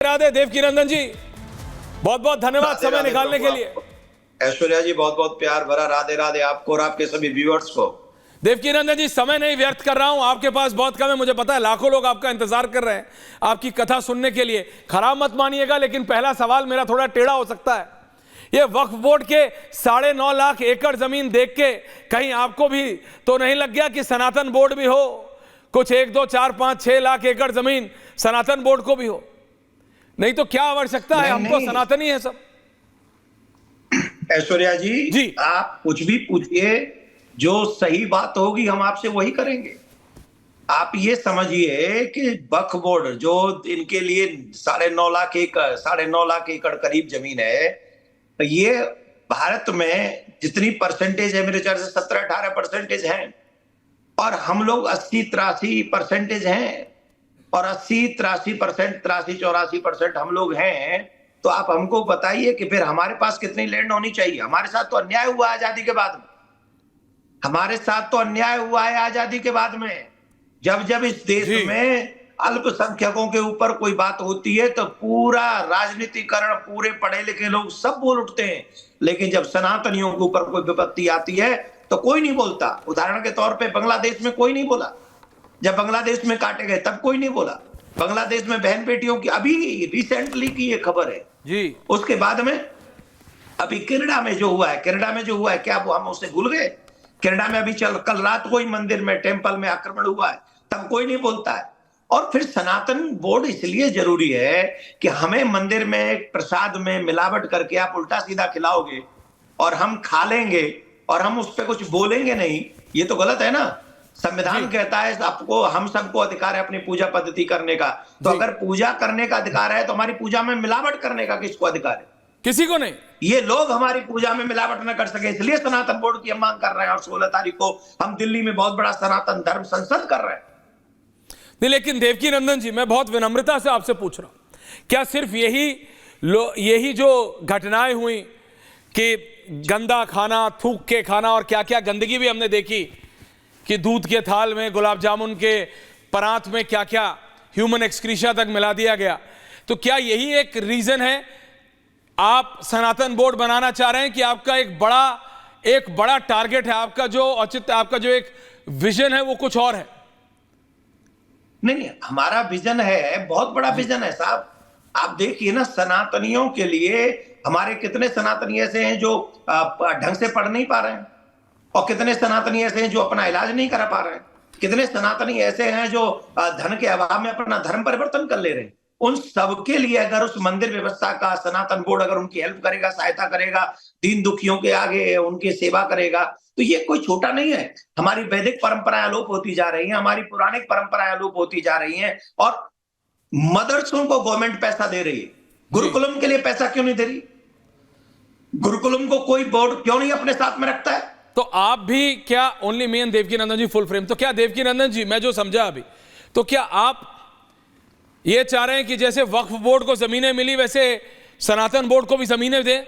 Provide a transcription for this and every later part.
राधे देवकी नंदन जी, बहुत बहुत धन्यवाद समय निकालने के लिए। ऐश्वर्या जी, बहुत बहुत प्यार भरा राधे राधे आपको और आपके सभी व्यूअर्स को। देवकी नंदन जी, समय नहीं व्यर्थ कर रहा हूं, आपके पास बहुत कम है, मुझे पता है लाखों लोग आपका इंतजार कर रहे हैं आपकी कथा सुनने के लिए। खराब मत मानिएगा, लेकिन पहला सवाल मेरा थोड़ा टेढ़ा हो सकता है। ये वक्फ बोर्ड के 9.5 लाख एकड़ जमीन देख के कहीं आपको भी तो नहीं लग गया कि सनातन बोर्ड भी हो, कुछ 1, 2, 4, 5, 6 लाख एकड़ जमीन सनातन बोर्ड को भी हो? नहीं तो क्या आवश्यकता है, हम तो सनातनी है सब। ऐश्वर्या जी, आप कुछ भी पूछिए, जो सही बात होगी हम आपसे वही करेंगे। आप ये समझिए कि वक्फ बोर्ड जो इनके लिए 9.5 लाख एकड़ करीब जमीन है, ये भारत में जितनी परसेंटेज है, मेरे ख्याल से 17-18% है, और हम लोग 80-83% हैं, और 80-83%, 83-84% हम लोग हैं। तो आप हमको बताइए कि फिर हमारे पास कितनी लैंड होनी चाहिए? हमारे साथ तो अन्याय हुआ आजादी के बाद में, हमारे साथ तो अन्याय हुआ है आजादी के बाद में। जब जब इस देश में अल्पसंख्यकों के ऊपर कोई बात होती है तो पूरा राजनीतिकरण, पूरे पढ़े लिखे लोग सब बोल उठते हैं, लेकिन जब सनातनियों के ऊपर कोई विपत्ति आती है तो कोई नहीं बोलता। उदाहरण के तौर पर बांग्लादेश में कोई नहीं बोला, जब बांग्लादेश में काटे गए तब कोई नहीं बोला। बांग्लादेश में बहन बेटियों की अभी रिसेंटली की ये खबर है जी। उसके बाद में अभी कनाडा में जो हुआ है, क्या वो हम उससे भूल गए? कनाडा में अभी कल रात को ही मंदिर में, टेंपल में आक्रमण हुआ है, तब कोई नहीं बोलता है। और फिर सनातन बोर्ड इसलिए जरूरी है कि हमें मंदिर में प्रसाद में मिलावट करके आप उल्टा सीधा खिलाओगे और हम खा लेंगे और हम उस पर कुछ बोलेंगे नहीं, ये तो गलत है ना। संविधान कहता है आपको, हम सबको अधिकार है अपनी पूजा पद्धति करने का, तो अगर पूजा करने का अधिकार है तो हमारी पूजा में मिलावट करने का किसको अधिकार है? किसी को नहीं। ये लोग हमारी पूजा में मिलावट न कर सके, इसलिए सनातन बोर्ड की हम मांग कर रहे हैं। और 16 तारीख को हम दिल्ली में बहुत बड़ा सनातन धर्म संसद कर रहे हैं। नहीं, लेकिन देवकी नंदन जी, मैं बहुत विनम्रता से आपसे पूछ रहा हूं, क्या सिर्फ यही जो घटनाएं हुई कि गंदा खाना, थूक के खाना, और क्या क्या गंदगी भी हमने देखी कि दूध के थाल में, गुलाब जामुन के परात में क्या क्या ह्यूमन एक्सक्रीशिया तक मिला दिया गया, तो क्या यही एक रीजन है आप सनातन बोर्ड बनाना चाह रहे हैं कि आपका एक बड़ा टारगेट है, आपका जो औचित्य, आपका जो एक विजन है वो कुछ और है? नहीं, हमारा विजन है, बहुत बड़ा विजन है साहब। आप देखिए ना, सनातनियों के लिए हमारे कितने सनातनी ऐसे हैं जो ढंग से पढ़ नहीं पा रहे हैं, और कितने सनातनी ऐसे हैं जो अपना इलाज नहीं करा पा रहे हैं, कितने सनातनी ऐसे हैं जो धन के अभाव में अपना धर्म परिवर्तन कर ले रहे हैं। उन सबके लिए अगर उस मंदिर व्यवस्था का सनातन बोर्ड अगर उनकी हेल्प करेगा, सहायता करेगा, दीन दुखियों के आगे उनकी सेवा करेगा, तो ये कोई छोटा नहीं है। हमारी वैदिक परंपराएं अलोप होती जा रही हैं, हमारी पुराणिक परंपराएं अलोप होती जा रही हैं, और मदरसों को गवर्नमेंट पैसा दे रही है, गुरुकुलम के लिए पैसा क्यों नहीं दे रही? गुरुकुलम को कोई बोर्ड क्यों नहीं अपने साथ में रखता है? तो आप भी क्या only me and Devki Nandan ji full frame? तो क्या देवकी नंदन जी, मैं जो समझा अभी, तो क्या आप ये चाह रहे हैं कि जैसे वक्फ बोर्ड को जमीनें मिली वैसे सनातन बोर्ड को भी जमीनें दें?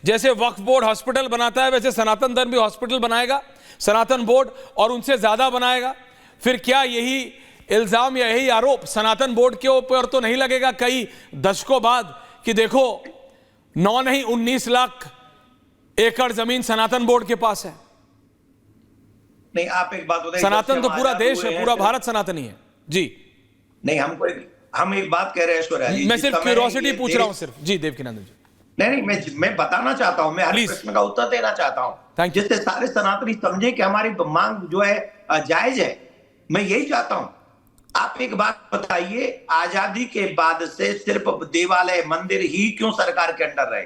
जैसे वक्फ बोर्ड हॉस्पिटल बनाता है वैसे सनातन धर्म भी हॉस्पिटल बनाएगा सनातन बोर्ड, और उनसे ज्यादा बनाएगा? फिर क्या यही इल्जाम या यही आरोप सनातन बोर्ड के ऊपर तो नहीं लगेगा कई दशकों बाद कि देखो 9 नहीं 19 लाख एकड़ जमीन सनातन बोर्ड के पास है? नहीं, आप एक बात बताइए, सनातन तो पूरा देश है, पूरा भारत सनातनी है जी। नहीं, हम एक बात कह रहे हैं ऐश्वर्या जी, मैं सिर्फ क्यूरियोसिटी पूछ रहा हूं सिर्फ जी। देवकी नंदन जी, नहीं, मैं बताना चाहता हूं, मैं हर प्रश्न का उत्तर देना चाहता हूं, जिससे सारे सनातनी समझे कि हमारी मांग जो है जायज है। मैं यही चाहता हूं। आप एक बात बताइए, आजादी के बाद से सिर्फ देवालय, मंदिर ही क्यों सरकार के अंडर रहे?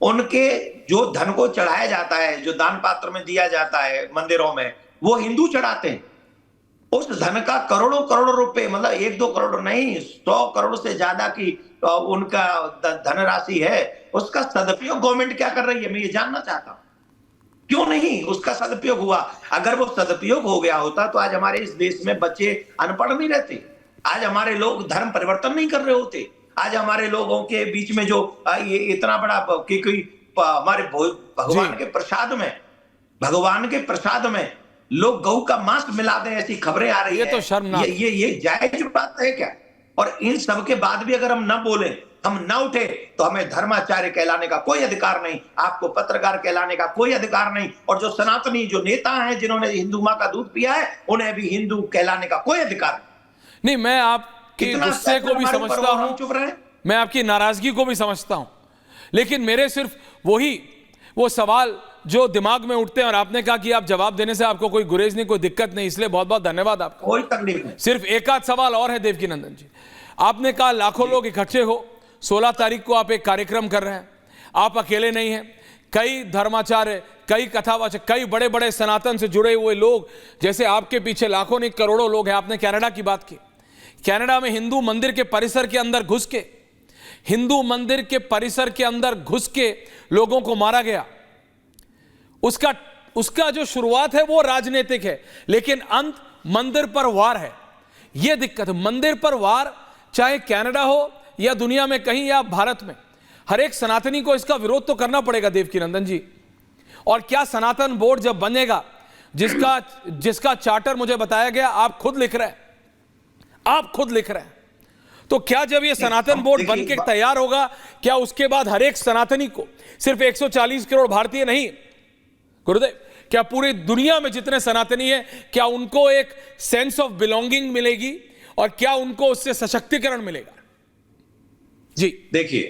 उनके जो धन को चढ़ाया जाता है, जो दान पात्र में दिया जाता है मंदिरों में, वो हिंदू चढ़ाते हैं। उस धन का करोड़ों करोड़ रुपए, मतलब 1-2 करोड़ नहीं, 100 करोड़ से ज्यादा की उनका धनराशि है, उसका सदुपयोग गवर्नमेंट क्या कर रही है, मैं ये जानना चाहता हूं। क्यों नहीं उसका सदुपयोग हुआ? अगर वो सदुपयोग हो गया होता तो आज हमारे इस देश में बच्चे अनपढ़ नहीं रहते, आज हमारे लोग धर्म परिवर्तन नहीं कर रहे होते, आज हमारे लोगों के बीच में जो ये इतना बड़ा कोई हमारे भगवान के प्रसाद में लोग गऊ का मांस मिला दें, ऐसी खबरें आ रही है। ये तो शर्मनाक, ये जायज बात है क्या? और इन सब के बाद भी अगर हम न बोले, हम न उठे, तो हमें धर्माचार्य कहलाने का कोई अधिकार नहीं, आपको पत्रकार कहलाने का कोई अधिकार नहीं, और जो सनातनी जो नेता हैं जिन्होंने हिंदू मां का दूध पिया है, उन्हें भी हिंदू कहलाने का कोई अधिकार नहीं। मैं आपके गुस्से को भी समझता हूं, चुप रहे, मैं आपकी नाराजगी को भी समझता हूं, लेकिन मेरे सिर्फ वो सवाल जो दिमाग में उठते हैं, और आपने कहा कि आप जवाब देने से आपको कोई गुरेज नहीं, कोई दिक्कत नहीं, इसलिए बहुत बहुत धन्यवाद आपका, कोई तकलीफ नहीं। सिर्फ एक आध सवाल और है देवकीनंदन जी। आपने कहा लाखों लोग इकट्ठे हो, 16 तारीख को आप एक कार्यक्रम कर रहे हैं, आप अकेले नहीं हैं, कई धर्माचार्य, कई कथावाचक, कई बड़े बड़े सनातन से जुड़े हुए लोग, जैसे आपके पीछे लाखों नहीं करोड़ों लोग हैं। आपने कनाडा की बात की, कनाडा में हिंदू मंदिर के परिसर के अंदर घुस के, हिंदू मंदिर के परिसर के अंदर घुस के लोगों को मारा गया। उसका जो शुरुआत है वो राजनीतिक है, लेकिन अंत मंदिर पर वार है। यह दिक्कत है, मंदिर पर वार, चाहे कनाडा हो या दुनिया में कहीं या भारत में, हर एक सनातनी को इसका विरोध तो करना पड़ेगा देवकीनंदन जी। और क्या सनातन बोर्ड जब बनेगा, जिसका चार्टर मुझे बताया गया, आप खुद लिख रहे हैं, तो क्या जब ये सनातन बोर्ड बन के तैयार होगा, क्या उसके बाद हर एक सनातनी को, सिर्फ 140 करोड़ भारतीय नहीं गुरुदेव, क्या पूरी दुनिया में जितने सनातनी हैं, क्या उनको एक सेंस ऑफ बिलोंगिंग मिलेगी, और क्या उनको उससे सशक्तिकरण मिलेगा? जी देखिए,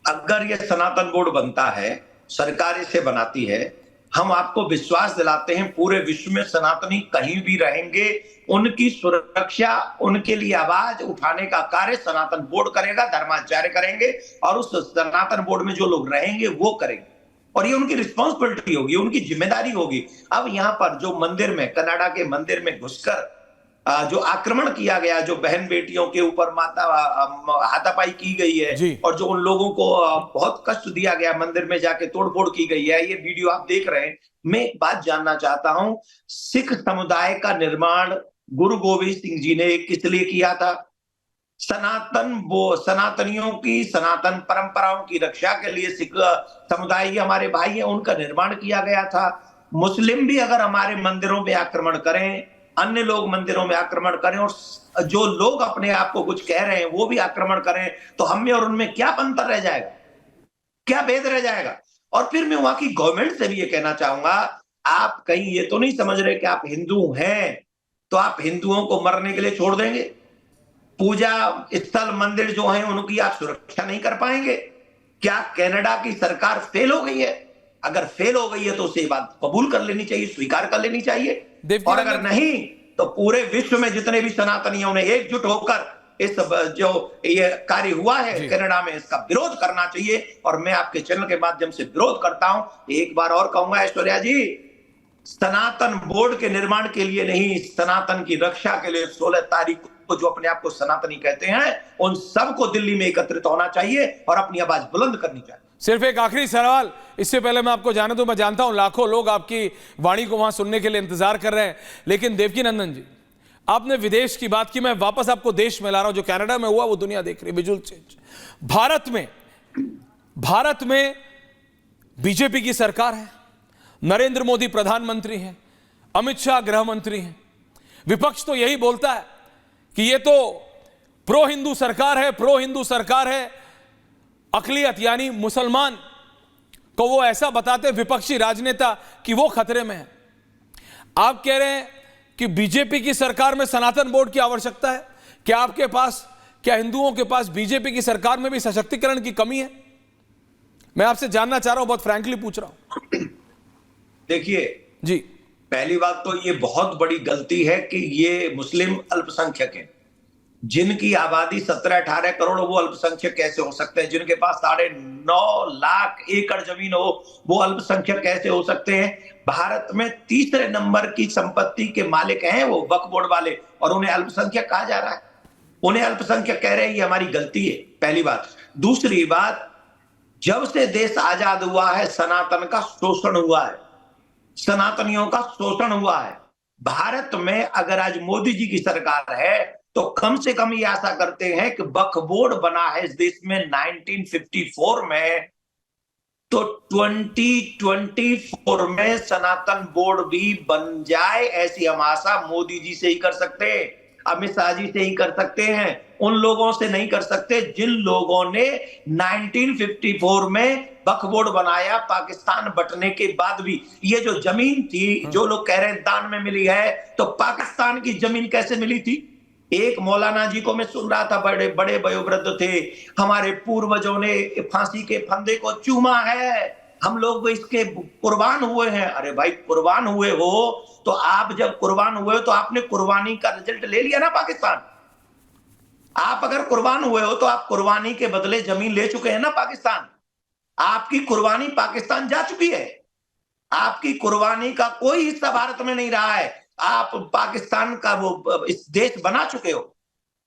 अगर यह सनातन बोर्ड बनता है, सरकार इसे बनाती है, हम आपको विश्वास दिलाते हैं पूरे विश्व में सनातनी कहीं भी रहेंगे, उनकी सुरक्षा, उनके लिए आवाज उठाने का कार्य सनातन बोर्ड करेगा, धर्माचार्य करेंगे, और उस सनातन बोर्ड में जो लोग रहेंगे वो करेंगे, और ये उनकी रिस्पॉन्सिबिलिटी होगी, उनकी जिम्मेदारी होगी। अब यहाँ पर जो मंदिर में, कनाडा के मंदिर में घुसकर जो आक्रमण किया गया, जो बहन बेटियों के ऊपर हाथापाई की गई है, और जो उन लोगों को बहुत कष्ट दिया गया, मंदिर में जाके तोड़फोड़ की गई है, ये वीडियो आप देख रहे हैं। मैं एक बात जानना चाहता हूं, सिख समुदाय का निर्माण गुरु गोविंद सिंह जी ने किस लिए किया था? सनातनियों की, सनातन परंपराओं की रक्षा के लिए सिख समुदाय, हमारे भाई हैं, उनका निर्माण किया गया था। मुस्लिम भी अगर हमारे मंदिरों में आक्रमण करें, अन्य लोग मंदिरों में आक्रमण करें, और जो लोग अपने आप को कुछ कह रहे हैं वो भी आक्रमण करें, तो हम में और उनमें क्या अंतर रह जाएगा, क्या भेद रह जाएगा? और फिर मैं वहां की गवर्नमेंट से भी ये कहना चाहूंगा, आप कहीं ये तो नहीं समझ रहे कि आप हिंदू हैं तो आप हिंदुओं को मरने के लिए छोड़ देंगे? पूजा स्थल, मंदिर जो हैं, उनकी आप सुरक्षा नहीं कर पाएंगे? क्या कनाडा की सरकार फेल हो गई है? अगर फेल हो गई है तो उसे बात कबूल कर लेनी चाहिए, स्वीकार कर लेनी चाहिए, और अगर नहीं तो पूरे विश्व में जितने भी सनातनियों ने एकजुट होकर इस जो ये कार्य हुआ है कनाडा में, इसका विरोध करना चाहिए। और मैं आपके चैनल के माध्यम से विरोध करता हूं। एक बार और कहूंगा ऐश्वर्या जी, सनातन बोर्ड के निर्माण के लिए नहीं, सनातन की रक्षा के लिए 16 तारीख को जो अपने आप को सनातनी कहते हैं, उन सबको दिल्ली में एकत्रित होना चाहिए और अपनी आवाज बुलंद करनी चाहिए। सिर्फ एक आखिरी सवाल, इससे पहले मैं आपको जाने दूं, मैं जानता हूं लाखों लोग आपकी वाणी को वहां सुनने के लिए इंतजार कर रहे हैं, लेकिन देवकीनंदन जी, आपने विदेश की बात की, मैं वापस आपको देश में ला रहा हूं। जो कनाडा में हुआ वो दुनिया देख रही है, विजुअल चेंज। भारत में बीजेपी की सरकार है, नरेंद्र मोदी प्रधानमंत्री हैं, अमित शाह गृह मंत्री हैं। विपक्ष तो यही बोलता है कि ये तो प्रो हिंदू सरकार है, अकलियत यानी मुसलमान को वो ऐसा बताते विपक्षी राजनेता कि वो खतरे में है। आप कह रहे हैं कि बीजेपी की सरकार में सनातन बोर्ड की आवश्यकता है। क्या हिंदुओं के पास बीजेपी की सरकार में भी सशक्तिकरण की कमी है? मैं आपसे जानना चाह रहा हूं, बहुत फ्रैंकली पूछ रहा हूं। देखिए जी, पहली बात तो ये बहुत बड़ी गलती है कि ये मुस्लिम अल्पसंख्यक हैं, जिनकी आबादी 17-18 करोड़, वो अल्पसंख्यक कैसे हो सकते हैं? जिनके पास 9.5 लाख एकड़ जमीन हो, वो अल्पसंख्यक कैसे हो सकते हैं? भारत में तीसरे नंबर की संपत्ति के मालिक हैं वो वक्फ बोर्ड वाले, और उन्हें अल्पसंख्यक कहा जा रहा है, उन्हें अल्पसंख्यक कह रहे हैं। ये हमारी गलती है, पहली बात। दूसरी बात, जब से देश आजाद हुआ है, सनातन का शोषण हुआ है, सनातनियों का शोषण हुआ है। भारत में अगर आज मोदी जी की सरकार है तो कम से कम ये आशा करते हैं कि वक्फ बोर्ड बना है इस देश में 1954 में, तो 2024 में सनातन बोर्ड भी बन जाए, ऐसी हम आशा मोदी जी से ही कर सकते हैं। अमित शाह जी से ही कर सकते हैं, उन लोगों से नहीं कर सकते जिन लोगों ने 1954 में वक्फ बोर्ड बनाया पाकिस्तान बंटने के बाद भी। ये जो जमीन थी, जो लोग कह रहे हैं दान में मिली है, तो पाकिस्तान की जमीन कैसे मिली थी? एक मौलाना जी को मैं सुन रहा था, बड़े बड़े वयोवृद्ध थे, हमारे पूर्वजों ने फांसी के फंदे को चूमा है, हम लोग इसके कुर्बान हुए हैं। अरे भाई, कुर्बान हुए हो तो आप जब कुर्बान हुए हो तो आपने कुर्बानी का रिजल्ट ले लिया ना पाकिस्तान। आप अगर कुर्बान हुए हो तो आप कुर्बानी के बदले जमीन ले चुके हैं ना पाकिस्तान। आपकी कुर्बानी पाकिस्तान जा चुकी है, आपकी कुर्बानी का कोई हिस्सा भारत में नहीं रहा है। आप पाकिस्तान का वो इस देश बना चुके हो।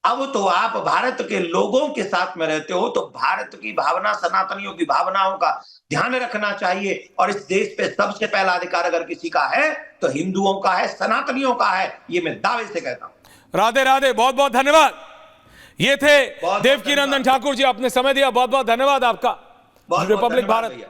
अब तो आप भारत के लोगों के साथ में रहते हो, तो भारत की भावना, सनातनियों की भावनाओं का ध्यान रखना चाहिए। और इस देश पे सबसे पहला अधिकार अगर किसी का है तो हिंदुओं का है, सनातनियों का है, ये मैं दावे से कहता हूं। राधे राधे, बहुत बहुत धन्यवाद। ये थे बहुत देवकीनंदन ठाकुर जी, आपने समय दिया, बहुत बहुत धन्यवाद आपका। बहुत रिपब्लिक धन्यवाद भारत भैया।